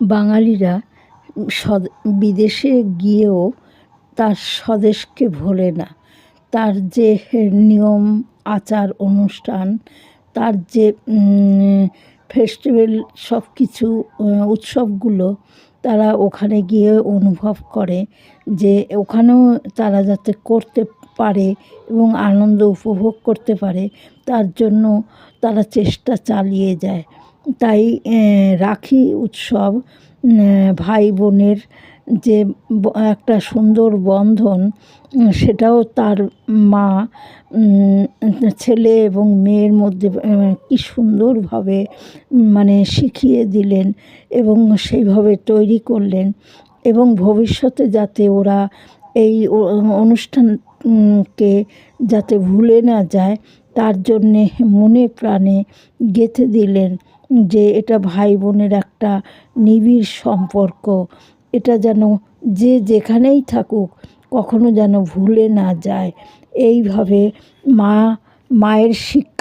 বাঙালিরা বিদেশে গিয়েও তার স্বদেশকে ভোলে না। তার যে নিয়ম আচার অনুষ্ঠান, তার যে ফেস্টিভ্যাল সব কিছু উৎসবগুলো তারা ওখানে গিয়ে অনুভব করে যে ওখানেও তারা যাতে করতে পারে এবং আনন্দ উপভোগ করতে পারে, তার জন্য তারা চেষ্টা চালিয়ে যায়। তাই রাখি উৎসব ভাই বোনের যে একটা সুন্দর বন্ধন, সেটাও তার মা ছেলে এবং মেয়ের মধ্যে কী সুন্দরভাবে মানে শিখিয়ে দিলেন এবং সেইভাবে তৈরি করলেন এবং ভবিষ্যতে যাতে ওরা এই অনুষ্ঠানকে যাতে ভুলে না যায়, তার জন্যে মনে প্রাণে গেঁথে দিলেন যে এটা ভাই বোনের একটা নিবিড় সম্পর্ক। এটা যেন যে যেখানেই থাকুক কখনো যেন ভুলে না যায়। এইভাবে মায়ের শিক্ষা